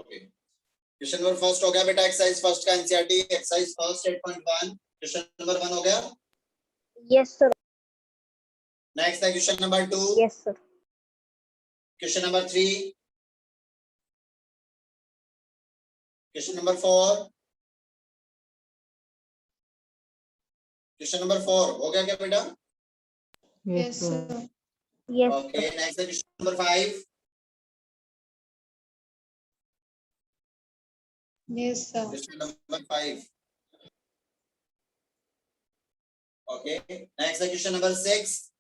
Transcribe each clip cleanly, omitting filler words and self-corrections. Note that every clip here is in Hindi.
ओके, क्वेश्चन नंबर फर्स्ट हो गया बेटा, एक्सरसाइज फर्स्ट का NCERT exercise first 8.1 question number 1 हो गया। Yes sir. नेक्स्ट है question number 2। Yes sir. Question number 3, question number 4, question number 4 हो गया क्या बेटा? Yes sir. Yes okay, next है question number 5। Yes sir. Question number 5। Okay, next है question number 6।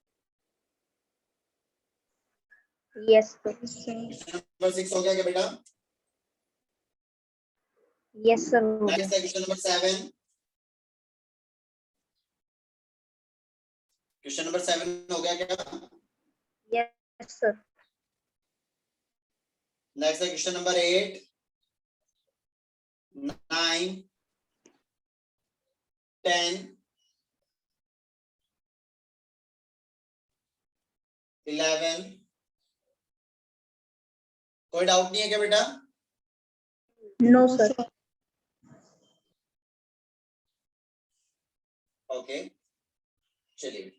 Yes sir. Question number 6 हो गया क्या बेटा? यस सर हो गया। नेक्स्ट है क्वेश्चन नंबर 7। क्वेश्चन नंबर 7 हो गया क्या? Yes sir. नेक्स्ट है क्वेश्चन नंबर 8, 9, 10, 11। कोई डाउट नहीं है क्या बेटा? No sir. ओके, चलिए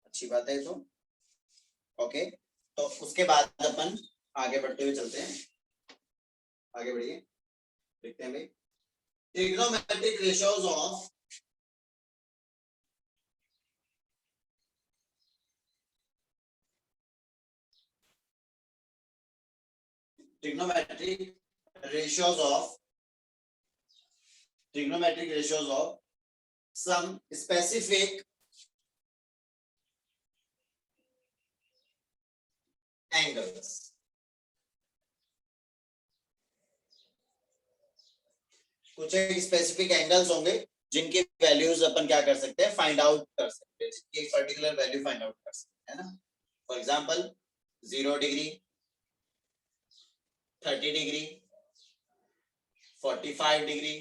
अच्छी बात है। तो ओके, तो उसके बाद अपन आगे बढ़ते हुए चलते हैं। आगे बढ़िए, देखते हैं भाई trigonometric ratios of trigonometric ratios of some specific angles। कुछ एक स्पेसिफिक एंगल्स होंगे जिनकी वैल्यूज अपन क्या कर सकते हैं, फाइंड आउट कर सकते हैं, जिनकी एक पर्टिकुलर वैल्यू फाइंड आउट कर सकते हैं ना। For example 0 degree, 30 degree, 45 degree,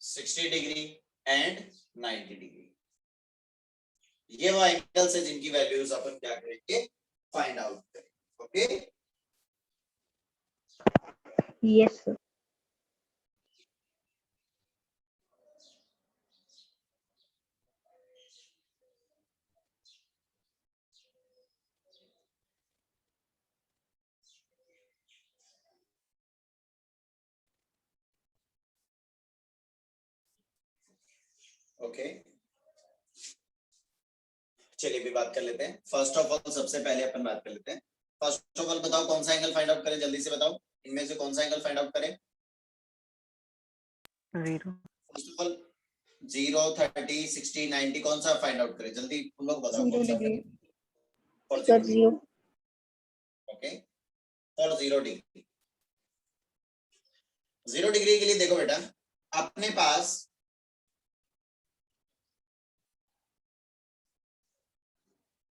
60 degree and 90 degree. ये वो एंगल्स है जिनकी वैल्यूज अपन क्या करेंगे, फाइंड आउट करेंगे। Okay, yes sir. ओके, चलिए भी बात कर लेते हैं। फर्स्ट ऑफ ऑल सबसे पहले अपन बात कर लेते हैं, फर्स्ट ऑफ ऑल बताओ कौन सा एंगल फाइंड आउट करें, जल्दी से बताओ इनमें से कौन सा एंगल फाइंड आउट करें। 0 फर्स्ट ऑफ ऑल 0, 30, 60, 90 कौन सा फाइंड आउट करें, जल्दी तुम लोग बताओ 0 कौन सा degree. For sir 0 0। Okay, for 0 degree. 0 degree के लिए देखो बेटा, अपने पास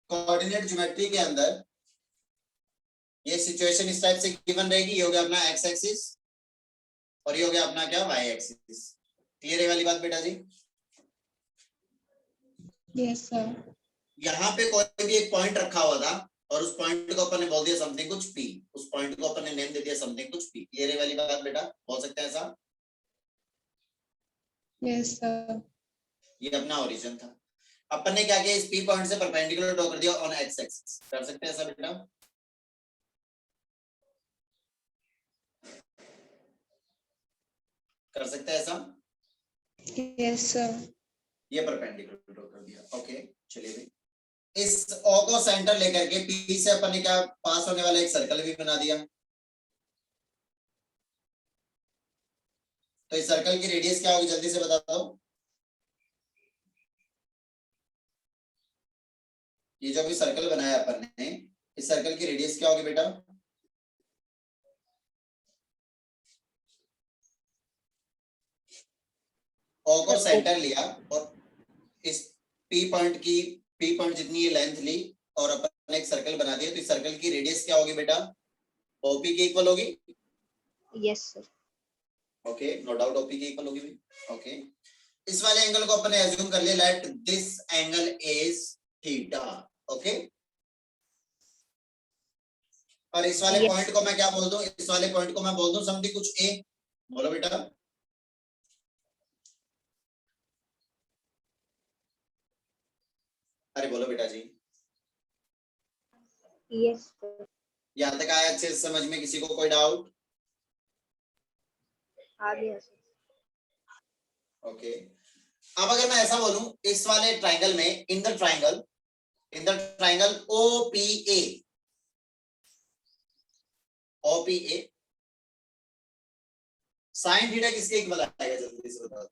कोऑर्डिनेट ज्योमेट्री के अंदर ये सिचुएशन इस टाइप से गिवन रहेगी। ये हो गया अपना एक्स एक्सिस और ये हो गया अपना क्या, वाई एक्सिस। क्लियर है वाली बात बेटा जी? Yes sir. यहाँ पे कोई भी एक पॉइंट रखा हुआ था और उस पॉइंट को अपन ने बोल दिया समथिंग कुछ पी, उस पॉइंट को अपन ने नेम दे दिया समथिंग कुछ पी। क्लियर है वाली बात बेटा? बोल सकते हैं ऐसा? Yes sir. ये अपना ओरिजिन था। अपन ने क्या किया, इस पी पॉइंट से परपेंडिकुलर ड्रॉ कर दिया ऑन एक्स एक्सिस। कर सकते हैं ऐसा बेटा? कर सकते हैं ऐसा? Yes sir. ये परपेंडिकुलर ड्रॉ कर दिया। ओके, चलिए भाई इस O को सेंटर लेकर के P से अपन ने क्या पास होने वाला एक सर्कल भी बना दिया। तो इस सर्कल की रेडियस क्या होगी, जल्दी से बता दो। ये जो भी सर्कल बनाया अपन ने, इस सर्कल की रेडियस क्या होगी बेटा? O को सेंटर लिया और इस P पॉइंट जितनी ये लेंथ ली और अपन ने एक सर्कल बना दिया। तो इस सर्कल की रेडियस क्या होगी बेटा? OP के इक्वल होगी। Yes sir. Okay, no doubt OP के इक्वल होगी भी। ओके, इस वाले एंगल को अपन ने एज्यूम कर लिया, let this angle is theta. Okay, और इस वाले Yes. पॉइंट को मैं क्या बोल दूं, इस वाले पॉइंट को मैं बोल दूं समथिंग कुछ ए। बोलो बेटा। अरे बोलो बेटा जी। Yes, sir. यहाँ तक आया अच्छे से समझ में? किसी को कोई डाउट? आ गया सर. ओके। अब अगर मैं ऐसा बोलूं, इस वाले ट्राइंगल में, इन the triangle OPA, sine theta किसके इक्वल आएगा? जल्दी से बताओ।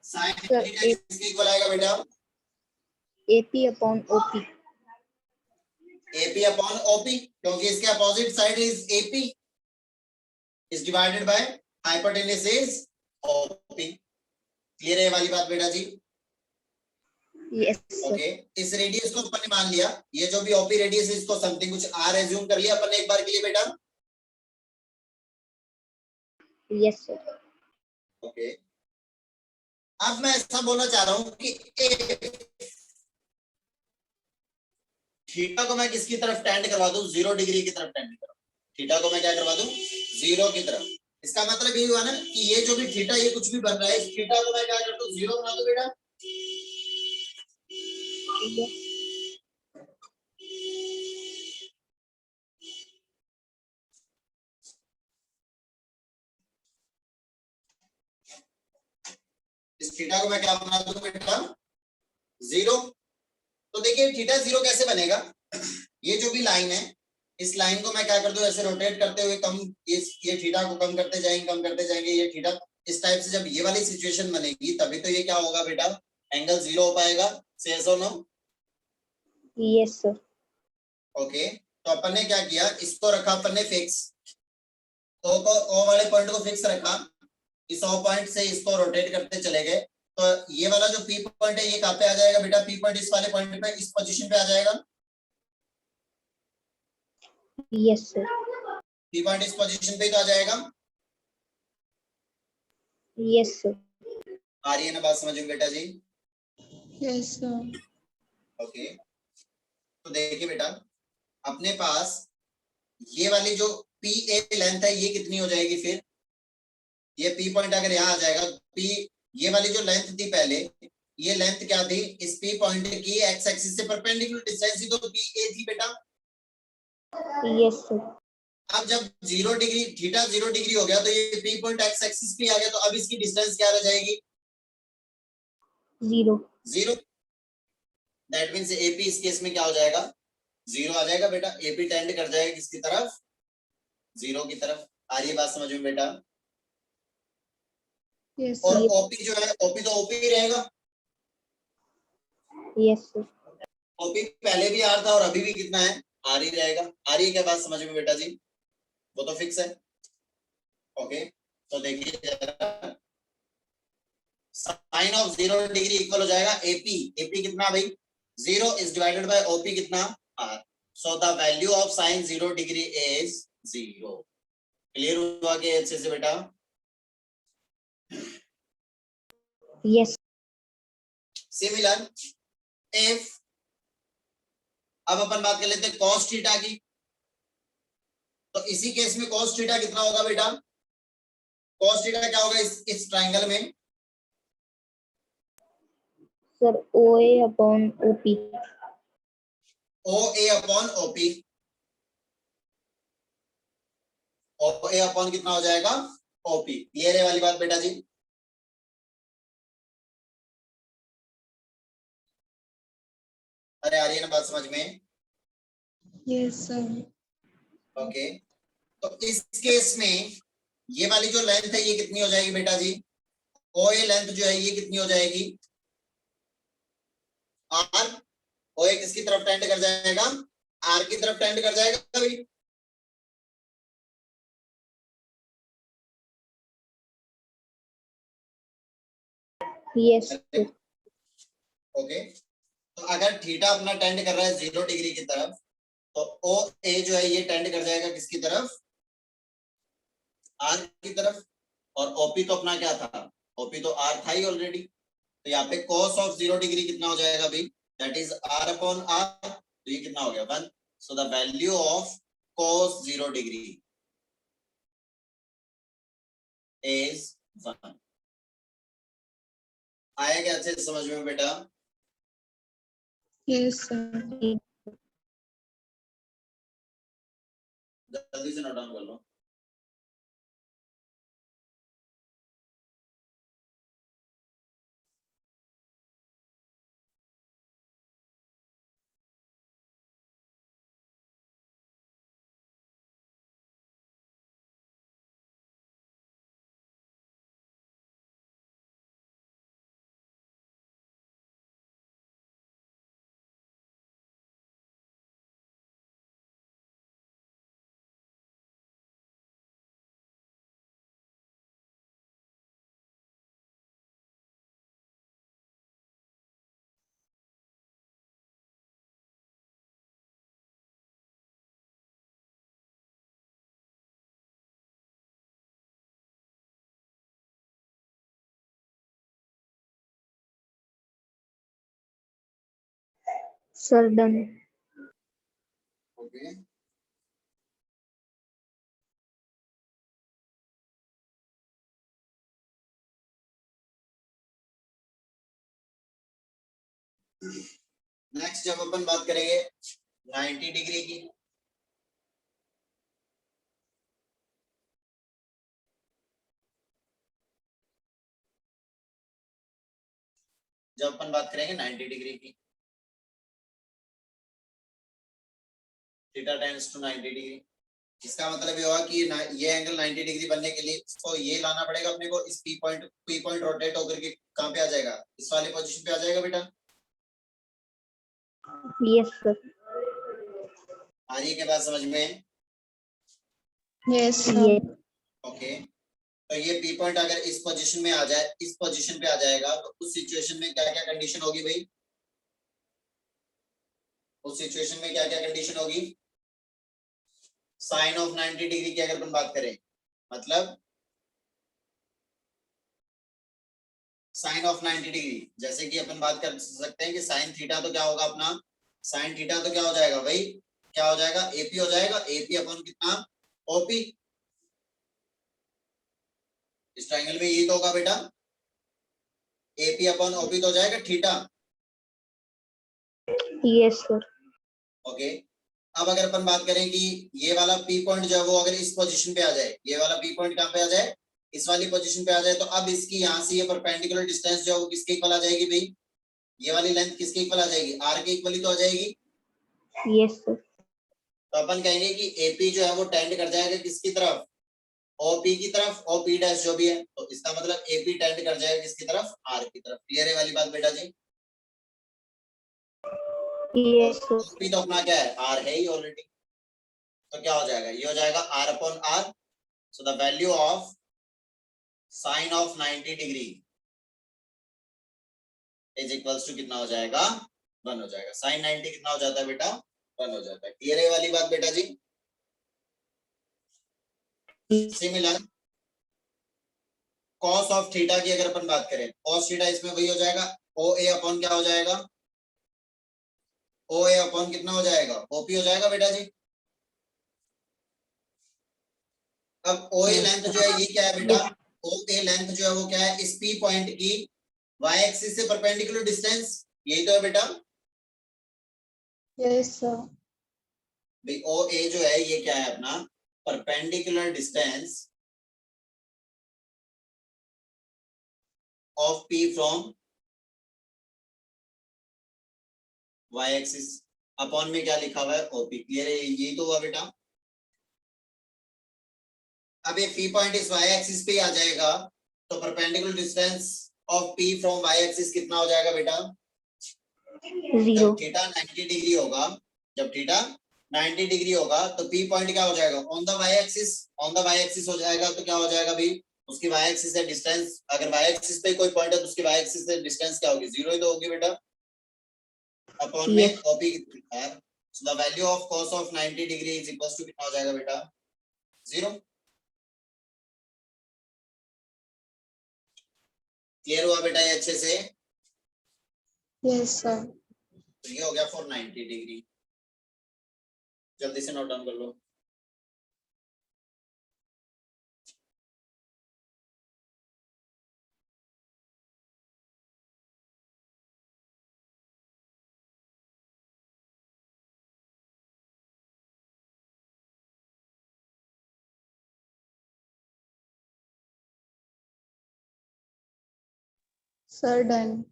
साइन Sir, थीटा किसके इक्वल आएगा बेटा? AP upon OP. AP upon OP, क्योंकि इसके opposite side is AP is divided by hypotenuse is OP। Clear है ये वाली बात बेटा जी? Yes, sir. ओके। इस रेडियस को अपन ने मान लिया, ये जो भी OP रेडियस है इसको समथिंग कुछ R एज्यूम कर लिया अपन ने एक बार के लिए बेटा। Yes, sir. ओके। अब मैं ऐसा बोलना चाह रहा हूं कि थीटा को मैं किसकी तरफ टेंड करवा दूं? 0 डिग्री की तरफ टेंड करवा। थीटा को मैं क्या करवा दूं? 0 की तरफ। इसका मतलब ये हुआ ना कि ये जो भी थीटा, ये कुछ भी बन रहा है, इस थीटा को मैं क्या कर दूं? 0 बना दूं बेटा। Yes. इस थीटा को मैं क्या बना दूं बेटा? 0। तो देखिए थीटा 0 कैसे बनेगा? ये जो भी लाइन है, इस लाइन को मैं क्या कर दूं? ऐसे रोटेट करते हुए कम, ये थीटा को कम करते जाएंगे, ये थीटा इस टाइप से जब ये वाली सिचुएशन बनेगी तभी तो ये क्या होगा बेटा? एंगल 0 हो पाएगा। से यस और नो? Yes, sir. ओके। तो अपन ने क्या किया, इसको रखा अपन ने फिक्स, O वाले पॉइंट को फिक्स रखा, इस O पॉइंट से इसको रोटेट करते चले गए, तो ये वाला जो P पॉइंट है ये कहाँ पे आ जाएगा बेटा? P पॉइंट इस वाले पॉइंट पे, इस पोजीशन पे आ जाएगा। Yes, sir. P पॉइंट इस पोजीशन पे तो आ जाएगा। Yes, sir. आ रही है ना बात समझ में बेटा जी? Yes, sir. ओके। तो देखिए बेटा, अपने पास ये वाली जो PA लेंथ है ये कितनी हो जाएगी फिर? ये P पॉइंट अगर यहाँ आ जाएगा, P ये वाली जो लेंथ थी पहले, ये लेंथ क्या थी? इस P पॉइंट की एक्स एक्सिस से परपेंडिकुलर डिस्टेंस ही तो PA थी बेटा। Yes, sir. अब जब 0 डिग्री, थीटा 0 डिग्री हो गया तो ये P पॉइंट एक्स एक्सिस पे आ गया, तो अब इसकी डिस्टेंस क्या रह जाएगी? 0. 0। दैट मींस AP इस केस में क्या हो जाएगा? 0 आ जाएगा बेटा। AP टेंड कर जाएगा किसकी तरफ? 0 की तरफ। आ रही है बात समझ में बेटा? Yes, और sir. OP जो है, OP तो OP ही रहेगा। Yes, sir. OP पहले भी R था और अभी भी कितना है? R ही रहेगा। आ रही है क्या बात समझ में बेटा जी? वो तो फिक्स है। ओके। तो देखिए साइन ऑफ 0 डिग्री इक्वल हो जाएगा AP। AP कितना भाई? 0 इज डिवाइडेड बाय OP कितना? R। So the value of sign 0 degree is 0। Clear हुआ कि अच्छे से बेटा? Yes. सिमिलर इफ, अब अपन बात कर लेते हैं cos थीटा की। तो इसी केस में cos थीटा कितना होगा बेटा? cos थीटा क्या होगा इस ट्राइंगल में? Sir, OA upon OP. OA upon OP। OA upon कितना हो जाएगा? OP। क्लियर है वाली बात बेटा जी? अरे आ रही है ना बात समझ में? Yes, sir. ओके। तो इस केस में ये वाली जो लेंथ है ये कितनी हो जाएगी बेटा जी? OA लेंथ जो है ये कितनी हो जाएगी? R। OA किसकी तरफ टेंड कर जाएगा? R की तरफ टेंड कर जाएगा भाई। Yes, sir. ओके। तो अगर थीटा अपना टेंड कर रहा है 0 डिग्री की तरफ, तो OA जो है ये टेंड कर जाएगा किसकी तरफ? R की तरफ। और OP तो अपना क्या था? OP तो R था ही ऑलरेडी। तो यहाँ पे cos ऑफ 0 डिग्री कितना हो जाएगा भाई, that is r upon r, तो ये कितना हो गया 1, सो the value of cos 0 degree is 1। आया क्या अच्छे से समझ में बेटा? Yes, sir. जल्दी से नोट डाउन कर लो। Sir, done. ओके नेक्स्ट जब अपन बात करेंगे 90 डिग्री की, जब अपन बात करेंगे 90 डिग्री की, थीटा टेंड्स टू 90 डिग्री, इसका मतलब ये होगा कि ये एंगल 90 डिग्री बनने के लिए तो ये लाना पड़ेगा अपने को, इस पी पॉइंट रोटेट होकर के कहां पे आ जाएगा, इस वाली पोजीशन पे आ जाएगा बेटा। Yes, sir. आ रही है क्या बात समझ में? Yes, sir. Yes. ओके तो ये पी पॉइंट अगर इस पोजीशन में आ जाए, इस पोजीशन पे आ जाएगा, तो उस सिचुएशन में क्या क्या कंडीशन होगी भाई, उस सिचुएशन में क्या क्या कंडीशन होगी, साइन ऑफ 90 डिग्री की अगर अपन बात करें, मतलब साइन ऑफ 90 डिग्री, जैसे कि अपन बात कर सकते हैं कि साइन थीटा तो क्या होगा अपना, साइन थीटा तो क्या हो जाएगा भाई, क्या हो जाएगा एपी हो जाएगा, एपी अपॉन कितना ओपी, इस ट्रायंगल में ये तो होगा बेटा, एपी अपॉन ओपी तो हो जाएगा थीटा। Yes, sir. ओके अब अगर अपन बात करें कि ये वाला पी पॉइंट जो है वो अगर इस पोजीशन पे आ जाए, ये वाला पी पॉइंट कहां पे आ जाए, इस वाली पोजीशन पे आ जाए, तो अब इसकी यहां से ये परपेंडिकुलर डिस्टेंस जो है वो किसके इक्वल आ जाएगी भाई, ये वाली लेंथ किसके इक्वल आ जाएगी, आर के इक्वल ही तो आ जाएगी। Yes, sir. तो अपन कहेंगे कि एपी जो है वो टेंड कर जाएगा किसकी तरफ, ओपी की तरफ, ओपी डैश जो भी है, तो इसका मतलब एपी टेंड कर जाएगा किसकी तरफ, आर की तरफ। क्लियर है वाली बात बेटा जी? Yes, sir. ओपी तो अपना क्या है, आर है ही ऑलरेडी, तो क्या हो जाएगा, ये हो जाएगा R upon R, so the value of sine of 90 degree is equals to कितना हो जाएगा, 1 हो जाएगा। साइन 90 कितना हो जाता है बेटा, 1 हो जाता है। क्लियर है वाली बात बेटा जी? सिमिलर कॉस ऑफ थीटा की अगर अपन बात करें, कॉस थीटा इसमें वही हो जाएगा, ओ ए अपॉन क्या हो जाएगा, ओ ए अपॉन कितना हो जाएगा, ओपी हो जाएगा बेटा जी। अब ओ ए लेंथ जो है ये क्या है बेटा, ओ ए लेंथ जो है वो क्या है, इस पी पॉइंट की वाई एक्सिस से परपेंडिकुलर डिस्टेंस, यही तो है बेटा। Yes, sir. भाई ओ ए जो है ये क्या है अपना, perpendicular distance of P from Y axis, upon में क्या लिखा हुआ है ओपी। क्लियर है, यही तो हुआ बेटा। अब ये पी पॉइंट इस वाई एक्सिस पे आ जाएगा, तो perpendicular distance of P from Y axis कितना हो जाएगा बेटा, 0. जब थीटा 90 डिग्री होगा, जब थीटा 90 डिग्री होगा तो पी पॉइंट क्या हो जाएगा, on the Y axis, on the Y axis हो जाएगा, तो क्या हो जाएगा भाई, उसकी वाई एक्सिस से डिस्टेंस, अगर वाई एक्सिस पे कोई पॉइंट है तो उसकी वाई एक्सिस से डिस्टेंस क्या होगी, 0 ही तो होगी बेटा, अपॉन में Yes. ओपी कितना है, so the value of cos of 90 degree is equals to कितना हो जाएगा बेटा, 0। क्लियर हुआ बेटा ये अच्छे से? Yes, sir. तो ये हो गया 490 डिग्री। जल्दी से नोट डाउन कर लो। Sir, done.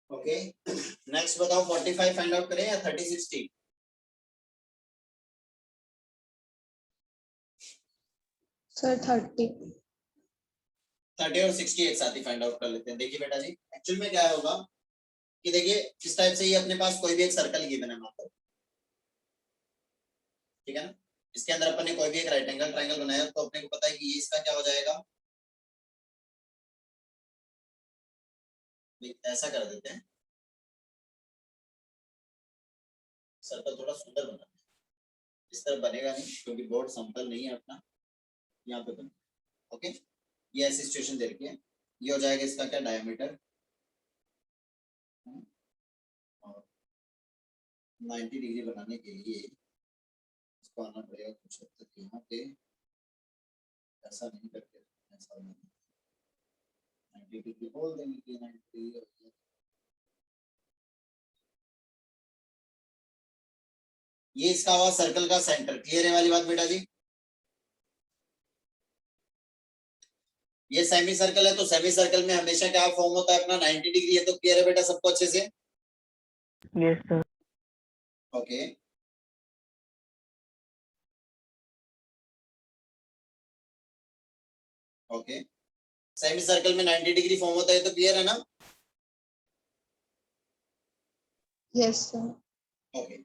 ओके, नेक्स्ट बताओ 45 फाइंड आउट करें या 30 60? Sir, 30. 30 और 60 एक साथ ही फाइंड आउट कर लेते हैं। देखिए बेटा जी, एक्चुअल में क्या होगा कि देखिए इस टाइप से ये अपने पास कोई भी एक सर्कल गिवन है मान लो, ठीक है ना। इसके अंदर अपन ने कोई भी एक राइट एंगल ट्रायंगल बनाया तो अपने को पता है कि ये इसका क्या हो जाएगा। ऐसा कर देते हैं, सर्कल थोड़ा सुंदर बना, इस तरह बनेगा नहीं क्योंकि बोर्ड सिंपल नहीं है अपना यहाँ पे। ओके, ये ऐसी सिचुएशन दे रखी है। ये हो जाएगा इसका क्या डायमीटर, और 90 डिग्री बनाने के लिए इसको आना पड़ेगा कुछ हद तक यहाँ पे, ऐसा नहीं करके ऐसा 90 डिग्री बोल देंगे कि 90 डिग्री। ये इसका हुआ सर्कल का सेंटर। क्लियर है वाली बात बेटा जी? ये सेमी सर्कल है तो सेमी सर्कल में हमेशा क्या फॉर्म होता है अपना 90 डिग्री है। तो क्लियर है बेटा सबको अच्छे से? Yes sir. Okay, okay, semi circle में 90 डिग्री फॉर्म होता है तो क्लियर है ना? Yes, sir. ओके,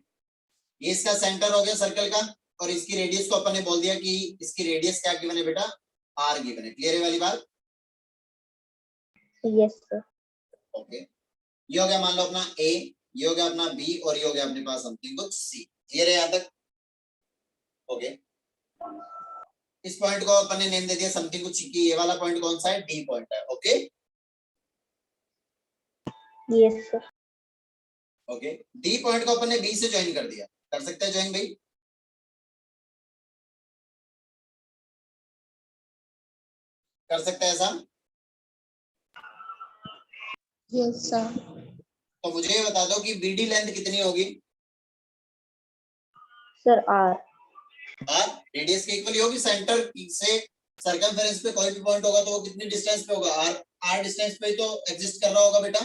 ये इसका सेंटर हो गया सर्कल का, और इसकी रेडियस को अपन ने बोल दिया कि इसकी रेडियस क्या गिवन है बेटा, आर गिवन है। क्लियर है वाली बात? Yes sir. ओके, ये हो गया मान लो अपना ए, ये हो गया अपना बी, और ये हो गया अपने पास समथिंग कुछ सी। क्लियर है यहाँ तक? ओके, इस पॉइंट को अपन ने नेम दे दिया समथिंग कुछ सी की। ये वाला पॉइंट कौन सा है? डी पॉइंट है। Okay, yes sir. Okay, D point को अपन ने बी से ज्वाइन कर दिया। कर सकते हैं ज्वाइन भाई? कर सकते हैं ऐसा? Yes, sir. तो मुझे ये बता दो कि बीडी लेंथ कितनी होगी? Sir R. आर रेडियस के इक्वल होगी। सेंटर से सर्कमफेरेंस पे कोई भी पॉइंट होगा तो वो कितनी डिस्टेंस पे होगा? आर, आर डिस्टेंस पे तो एग्जिस्ट कर रहा होगा बेटा।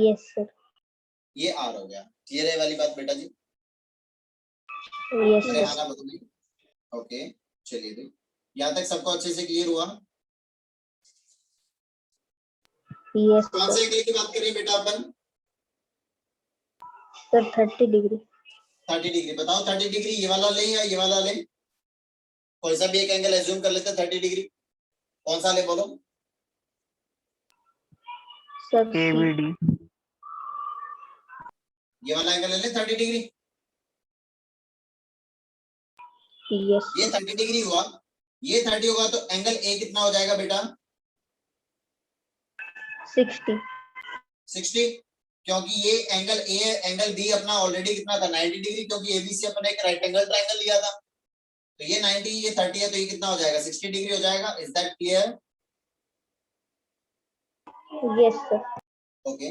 Yes sir. ये आर हो गया। क्लियर है वाली बात बेटा जी? यस अरे सर। हाँ ना बताइए। ओके, चलिए भाई, यहाँ तक सबको अच्छे से क्लियर हुआ? यस कौन से सर। एंगल की बात करें बेटा अपन? Sir 30 degree. 30 डिग्री। बताओ 30 डिग्री ये वाला लें या ये वाला लें? कोई सा भी एक एंगल एज्यूम कर लेते हैं 30 डिग्री। कौन सा ले बोलो? Sir ABD. ये वाला एंगल ले लें 30 डिग्री। यस ये 30 डिग्री हुआ, ये 30 होगा तो एंगल ए कितना हो जाएगा बेटा? 60। 60, क्योंकि ये एंगल ए है, एंगल बी अपना ऑलरेडी कितना था? 90 डिग्री, क्योंकि एबीसी अपन एक राइट एंगल ट्रायंगल लिया था। तो ये 90, ये 30 है तो ये कितना हो जाएगा? 60 डिग्री हो जाएगा। Is that clear? Yes sir. Okay,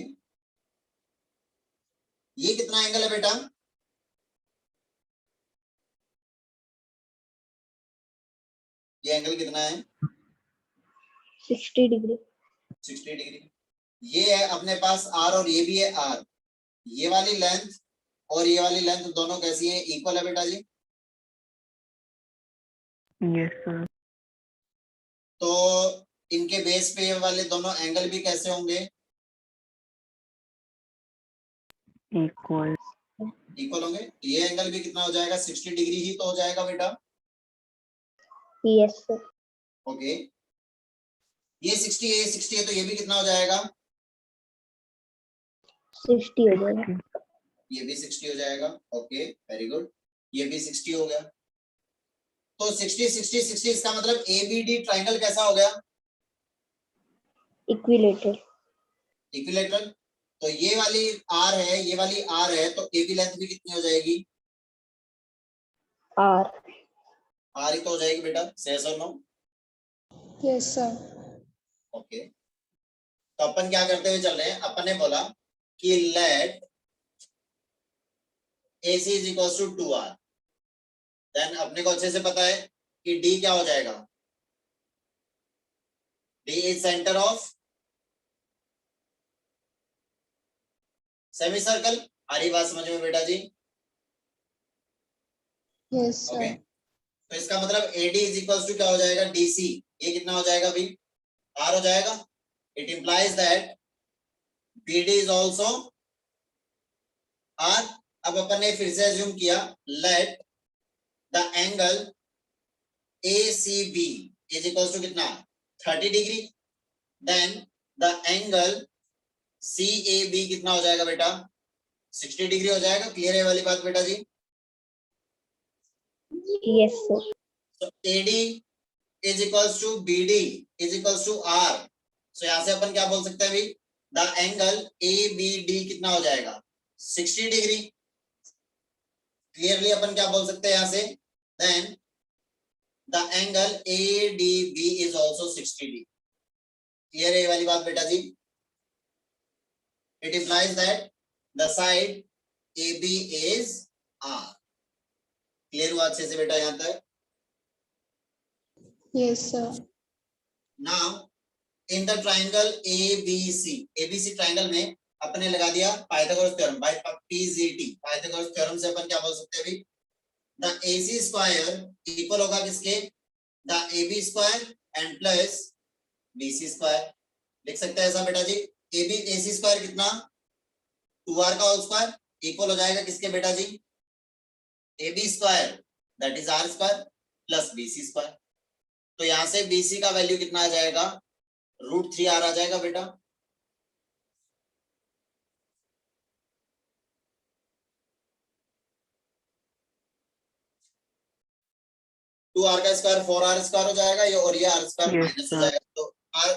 ये कितना एंगल है बेटा? ये एंगल कितना है? 60 डिग्री। 60 डिग्री। ये है अपने पास आर, और ये भी है आर। ये वाली लेंथ और ये वाली लेंथ दोनों कैसी है? इक्वल है बेटा जी। Yes sir. तो इनके बेस पे ये वाले दोनों एंगल भी कैसे होंगे? इक्वल। इक्वल होंगे। ये एंगल भी कितना हो जाएगा? 60 डिग्री ही तो हो जाएगा बेटा। Yes sir. ओके, ये 60 है, ये 60 है तो ये भी कितना हो जाएगा? 60 हो जाएगा। ये भी 60 हो जाएगा। ओके वेरी गुड, ये भी 60 हो गया। तो 60 60 60 इसका मतलब एबीडी ट्राइंगल कैसा हो गया? इक्विलेटरल। इक्विलेटरल। तो ये वाली आर है, ये वाली आर है, तो एबी लेंथ भी कितनी हो जाएगी? आर। आर ही तो हो जाएगी बेटा, यस और नो? Yes, sir. ओके, तो अपन क्या करते हुए चल रहे हैं, अपन ने बोला कि let AC is equal to 2R, then अपने को अच्छे से पता है कि D क्या हो जाएगा? D is centre of semicircle. आ रही बात समझ में बेटा जी? Yes, okay, sir. तो इसका मतलब AD इज इक्वल टू क्या हो जाएगा? DC। ये कितना हो जाएगा भाई? R हो जाएगा। It implies that BD is also R। अब अपन ने फिर से अज्यूम किया, let the angle ACB is equal to कितना? 30 degree. Then the angle CAB कितना हो जाएगा बेटा? 60 डिग्री हो जाएगा। क्लियर है वाली बात बेटा जी? Yes sir. तो AD is equals to BD is equals to R। So यहां से अपन क्या बोल सकते हैं भाई? द एंगल ABD कितना हो जाएगा? 60 डिग्री। क्लियरली अपन क्या बोल सकते हैं यहां से? Then the angle ADB is also 60 degree. Clear है ये वाली बात बेटा जी? It implies that the side AB is R। Clear हुआ अच्छे से बेटा यहां तक? Yes, sir. Now in the triangle ABC triangle में अपने लगा दिया Pythagoras theorem by PZT। Pythagoras theorem से अपन क्या बोल सकते हैं भाई? द AC स्क्वायर इक्वल होगा किसके? The AB square and plus BC square. लिख सकते हैं ऐसा बेटा जी? AC स्क्वायर कितना? 2R का होल स्क्वायर इक्वल हो जाएगा किसके बेटा जी? AB square that is R square plus BC square. तो यहां से BC का वैल्यू कितना आ जाएगा? √3R आ जाएगा बेटा। टू आर का स्क्वायर 4R स्क्वायर हो जाएगा, ये और ये R स्क्वायर Yes, माइनस हो sir. जाएगा। तो R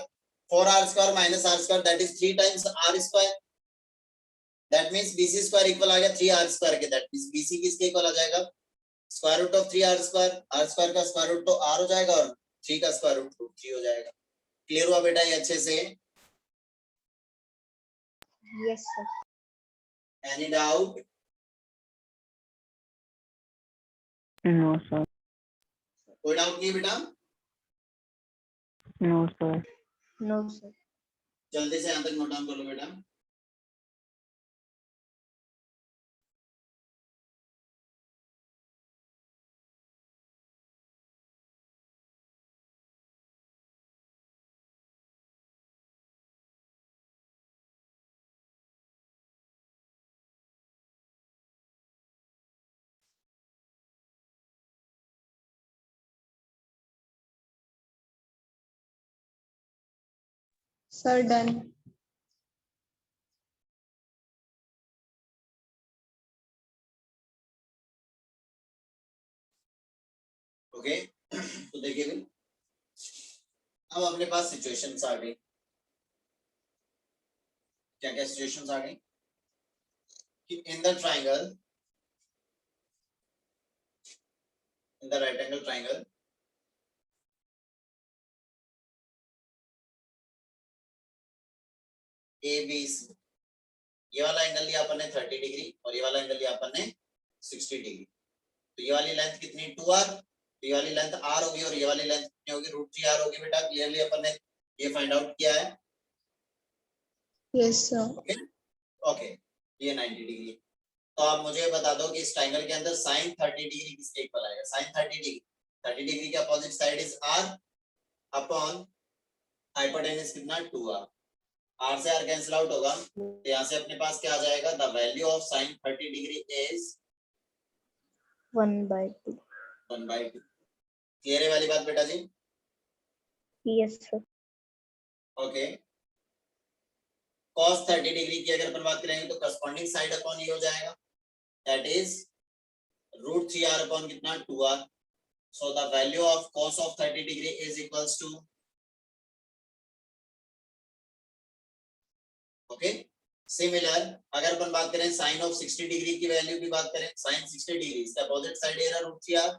4R square minus R square that is 3 times R square. That means BC square equal आ गया 3R स्क्वायर के। दैट मींस BC किसके इक्वल आ जाएगा? Square root of 3R square. R square का स्क्वायर रूट तो R हो जाएगा और 3 का स्क्वायर रूट 3 हो जाएगा। क्लियर हुआ बेटा ये अच्छे से? Yes sir. Any doubt? No, sir. कोई डाउट नहीं बेटा? No, sir. No sir. जल्दी से यहां तक नोट डाउन कर लो बेटा। Sir, done. ओके तो देखिए भाई, अब अपने पास सिचुएशंस आ गई। क्या क्या सिचुएशंस आ गई? कि इन the triangle, in the right angle triangle ABC, ये वाला एंगल लिया अपन ने 30 डिग्री और ये वाला एंगल लिया अपन ने 60 डिग्री। तो ये वाली लेंथ कितनी? 2R। तो ये वाली लेंथ R होगी और ये वाली लेंथ कितनी होगी? √3R होगी बेटा। क्लियरली अपन ने ये फाइंड आउट किया है। Yes, sir. ओके ओके, ये 90 डिग्री। तो आप मुझे बता दो कि इस ट्राइंगल के अंदर sin 30 डिग्री किसके इक्वल आएगा? sin 30 डिग्री, 30 डिग्री के opposite side is R upon hypotenuse कितना? 2R। R से R कैंसिल आउट होगा, तो यहाँ से अपने पास क्या आ जाएगा? The value of sin 30 degree is 1/2। 1/2। Clear है वाली बात बेटा जी? Yes sir. Okay, cos 30 degree की अगर अपन बात करेंगे तो करस्पॉन्डिंग साइड अपॉन ये हो जाएगा, दैट इज √3r अपॉन कितना 2r. So the value of cos of 30 degree is equals to, okay. Similar अगर अपन बात करें sin of 60 डिग्री की वैल्यू की बात करें, sin 60 डिग्री इसका अपोजिट साइड ये रहा √3r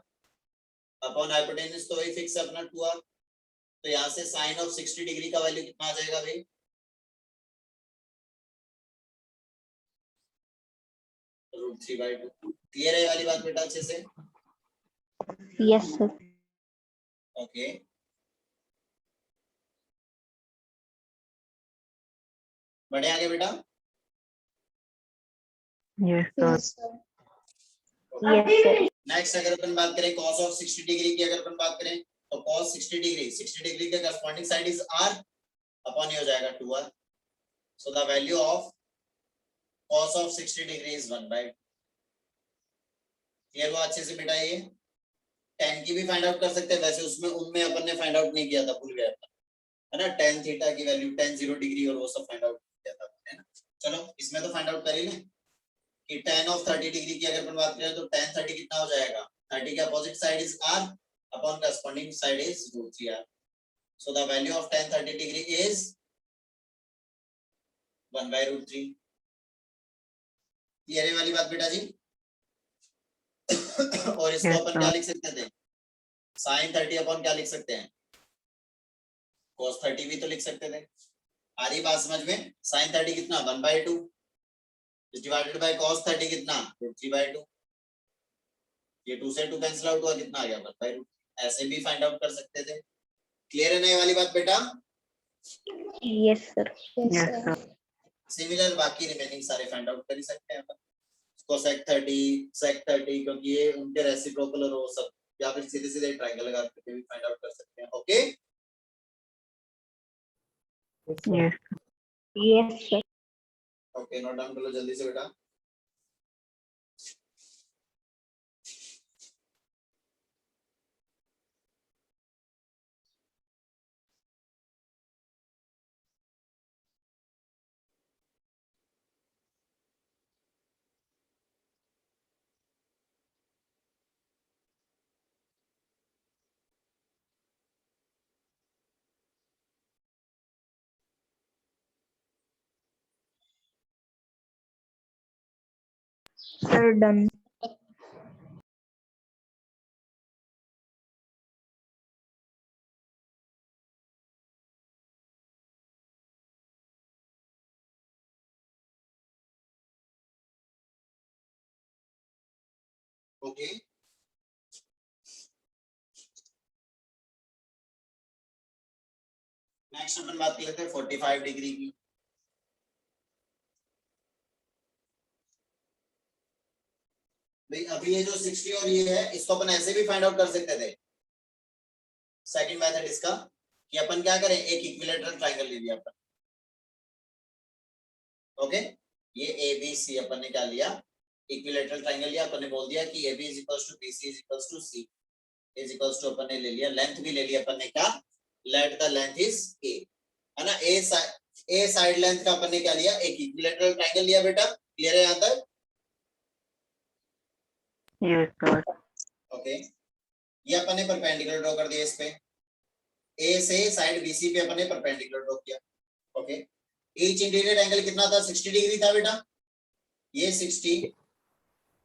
अपॉन हाइपोटेन्यूज तो वही फिक्स है अपना 2r. तो यहाँ से sin of 60 डिग्री का वैल्यू कितना आ जाएगा भाई, √3/2. क्लियर है ये वाली बात बेटा अच्छे से? Yes, sir. ओके. बढ़े आगे बेटा. Yes, sir. Yes, sir. Yes, sir. Next अगर अपन बात करें cos of 60 डिग्री की अगर अपन बात करें तो cos 60 डिग्री का corresponding side is r upon ये हो जाएगा 2r. So the value of cos of 60 degree is 1/2. Clear हुआ अच्छे से बेटा? ये tan की भी फाइंड आउट कर सकते हैं, वैसे उसमें उनमें अपन ने फाइंड आउट नहीं किया था, भूल गया था, है ना. tan थीटा की वैल्यू tan 0 डिग्री और वो सब फाइंड आउट किया था, है ना. चलो इसमें तो फाइंड आउट कर ही लें कि tan of 30 डिग्री की अगर अपन बात करें तो tan 30 कितना हो जाएगा, 30 के opposite side is r upon corresponding side is √3r. So the value of tan 30 degree is 1/√3. Clear है वाली बात बेटा जी? और इसको Yes, अपन क्या लिख सकते थे, sin 30 अपॉन क्या लिख सकते हैं, cos 30 भी तो लिख सकते थे. आ रही बात समझ में? sin 30 कितना 1/2 डिवाइडेड बाय cos 30 कितना √3/2. ये 2 से 2 कैंसिल आउट हुआ, कितना आ गया 1/2. ऐसे भी फाइंड आउट कर सकते थे. क्लियर है ना ये वाली बात बेटा? Yes, sir. Yes, Yes, sir. sir. Similar बाकी रिमेनिंग सारे फाइंड आउट कर ही सकते हैं अपन. cosec 30 sec 30 क्योंकि ये उनके रेसिप्रोकल और वो सब, या फिर सीधे सीधे ट्रायंगल लगा के भी फाइंड आउट कर सकते हैं. Okay. Yes. Yes, sir. Okay note down कर लो जल्दी से बेटा. Sir, done. ओके. नेक्स्ट अपन बात कर लेते हैं 45 डिग्री की. भाई अभी ये जो 60 और ये है इसको अपन ऐसे भी फाइंड आउट कर सकते थे. सेकंड मेथड इसका कि अपन क्या करें, एक इक्विलैटरल ट्रायंगल ले लिया अपन. ओके. ये ABC अपन ने क्या लिया, इक्विलैटरल ट्रायंगल लिया. अपन ने बोल दिया कि AB = BC = C = अपन ने ले लिया, लेंथ भी ले लिया अपन ने, क्या, let the length is A, है ना. A साइड लेंथ का अपन ने क्या लिया, एक इक्विलैटरल ट्रायंगल लिया बेटा. क्लियर है यहां तक? Yes, sir. ओके. ये अपन ने परपेंडिकुलर ड्रॉ कर दिया इस पे. A से साइड BC पे अपन ने परपेंडिकुलर ड्रॉ किया. ओके. ईच इंटीरियर एंगल कितना था, 60 डिग्री था बेटा. ये 60,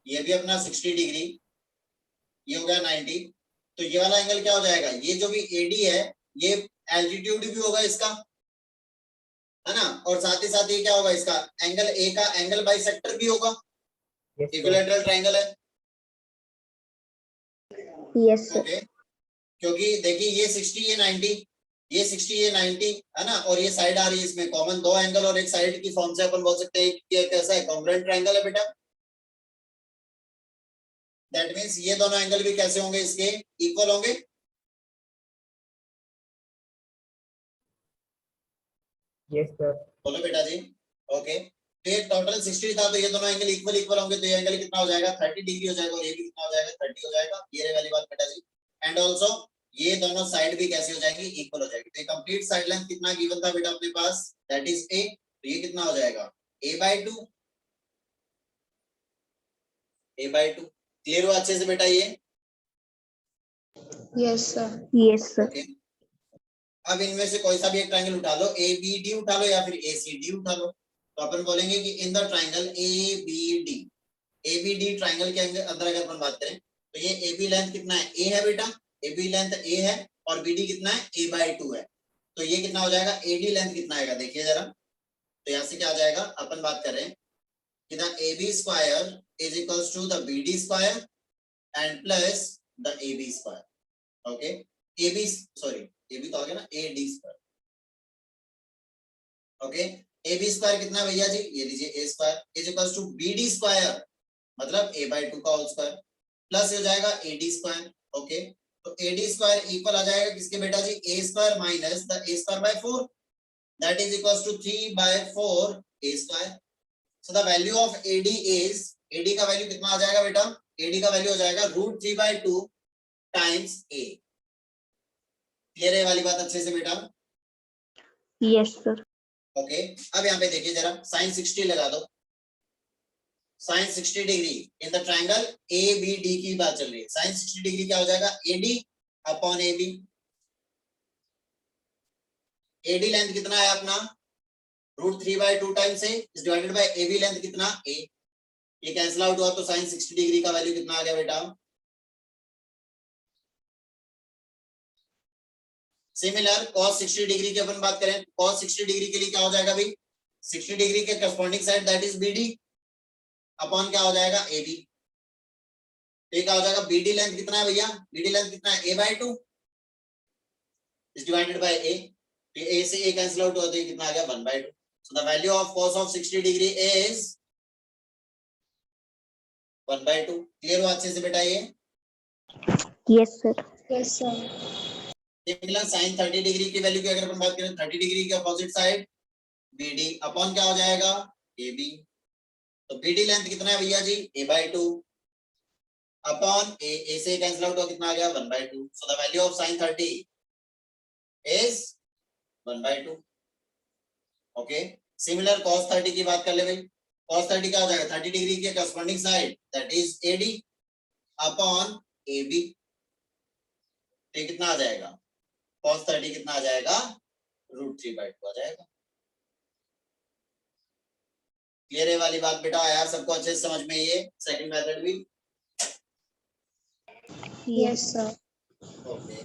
ये भी अपना 60 डिग्री, ये हो गया 90. तो ये वाला एंगल क्या हो जाएगा, ये जो भी AD है ये एल्टीट्यूड भी होगा इसका, है ना. और साथ ही साथ ये क्या होगा, इसका एंगल A का एंगल बाइसेक्टर भी होगा. इक्विलैटरल ट्रायंगल है. Yes, sir. ओके. क्योंकि देखिए ये 60 ये 90, ये 60 ये 90, है ना. और ये साइड आ रही है इसमें कॉमन, दो एंगल और एक साइड की फॉर्म से अपन बोल सकते हैं कि ये कैसा है, कॉन्ग्रुएंट ट्रायंगल है बेटा. दैट मींस ये दोनों एंगल भी कैसे होंगे, इसके इक्वल होंगे. Yes sir. बोलो बेटा जी. ओके. तो ये टोटल 60 था, तो ये दोनों एंगल इक्वल होंगे. तो ये एंगल कितना हो जाएगा, 30 डिग्री हो जाएगा. और ये भी कितना हो जाएगा, 30 हो जाएगा. ये वाली बात बेटा जी. एंड ऑल्सो ये दोनों साइड भी कैसे हो जाएंगी, इक्वल हो जाएगी. तो कंप्लीट साइड लेंथ कितना गिवन था बेटा अपने पास, दैट इज A. तो ये कितना हो जाएगा a/2, a/2। क्लियर हुआ अच्छे से बेटा ये? Yes, sir. Yes, sir. Okay, अब इनमें से कोई सा भी एक ट्रायंगल उठा लो, ABD उठा लो या फिर ACD उठा लो। तो अपन बोलेंगे कि इन the triangle ABD, ABD triangle के अंदर अगर अपन बात करें तो ये AB लेंथ कितना है, A है बेटा, AB लेंथ A है और BD कितना है, a/2 है। तो ये कितना हो जाएगा, AD लेंथ कितना आएगा देखिए जरा। तो यहाँ से क्या आ जाएगा, अपन बात कर रहे हैं कि the AB square is equals to the BD square and plus the AB square. Okay, AB sorry AB तो आ गया ना, AD square. Okay, AB square कितना भैया जी, ये लीजिए A square is equals to BD square मतलब a/2 का होल स्क्वायर प्लस हो जाएगा AD स्क्वायर। ओके, तो AD स्क्वायर इक्वल आ जाएगा किसके बेटा जी, A square minus the A square bye 4 that is equals to 3/4 A square. So the value of AD is, AD का वैल्यू कितना आ जाएगा बेटा, AD का वैल्यू हो जाएगा √3/2 टाइम्स A। क्लियर है वाली बात अच्छे से बेटा? Yes, sir. ओके, अब यहाँ पे देखिए जरा sin 60 लगा दो। sin 60 degree in the triangle ABD की बात चल रही है। sin 60 डिग्री क्या हो जाएगा, AD upon AB। AD length कितना है अपना, √3/2 times A is divided by AB length कितना A। ये कैंसिल आउट हुआ तो sin 60 डिग्री का वैल्यू कितना आ गया बेटा। सिमिलर cos 60 डिग्री की अपन बात करें, cos 60 डिग्री के लिए क्या हो जाएगा भाई, 60 डिग्री के corresponding side that is BD upon क्या हो जाएगा AB। तो क्या हो जाएगा, BD लेंथ कितना है भैया, BD लेंथ कितना है a/2 is divided by A। तो A से A कैंसिल आउट हुआ तो ये कितना आ गया 1/2। सो the value of cos of 60 degree is 1/2। Clear हुआ अच्छे से बेटा ये? Yes, sir. Yes, sir. Similar sin 30 degree की वैल्यू की अगर अपन बात करें, 30 डिग्री के अपोजिट साइड BD अपॉन क्या हो जाएगा AB। तो BD लेंथ कितना है भैया जी, a/2 अपॉन A से कैंसिल आउट हुआ कितना आ गया 1/2। सो the value of sin 30 is 1/2। Okay, similar cos 30 की बात कर ले भाई, cos 30 क्या हो जाएगा, 30 डिग्री के corresponding side that is AD upon AB। तो कितना आ जाएगा, cos 30 कितना आ जाएगा, √3/2 आ जाएगा। क्लियर है वाली बात बेटा, आया सबको अच्छे से समझ में ये सेकंड मेथड भी? Yes, sir. Okay,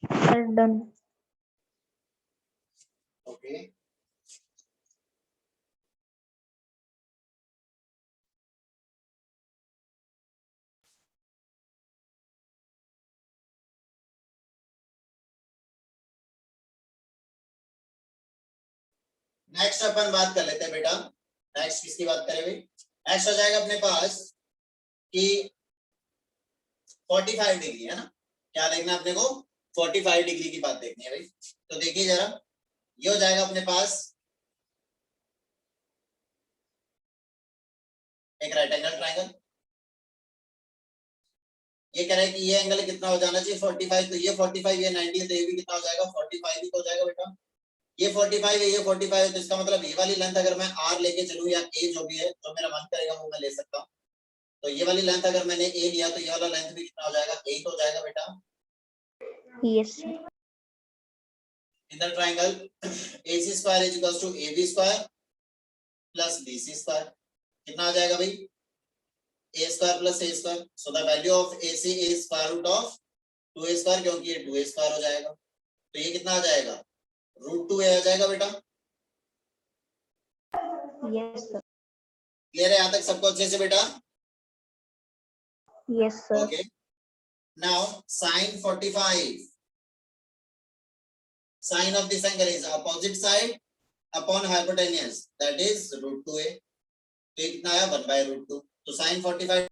Sir, done. Okay, next अपन बात कर लेते हैं बेटा। नेक्स्ट किसकी बात करें भाई, नेक्स्ट हो जाएगा अपने पास कि 45 डिग्री है ना, क्या देखना है अपने को, 45 डिग्री की बात देखनी है भाई। तो देखिए जरा, ये हो जाएगा अपने पास एक राइट एंगल ट्रायंगल। ये कह रहा है कि ये एंगल कितना हो जाना चाहिए 45, तो ये 45 ये 90 है तो ये भी कितना हो जाएगा 45 ही तो हो जाएगा बेटा। ये 45 है ये 45 है तो इसका मतलब ये वाली लेंथ अगर मैं R लेके चलूं या A जो भी है जो मेरा मन करेगा वो मैं ले सकता हूँ। तो ये वाली लेंथ अगर मैंने A लिया तो ये वाला लेंथ भी कितना हो जाएगा A तो हो जाएगा बेटा। Yes, sir. In the triangle AC square is equals to AB square plus BC square कितना आ जाएगा भाई A square plus A square so the value of AC is square root of 2A square क्योंकि ये 2A स्क्वायर हो जाएगा तो ये कितना आ जाएगा √2A आ जाएगा बेटा Yes, sir. क्लियर है यहाँ तक सबको अच्छे से बेटा Yes, sir. Okay. Now sin 45. Sine of this angle is opposite side upon hypotenuse. That is √2A. तो ये कितना आया 1/√2. तो sin 45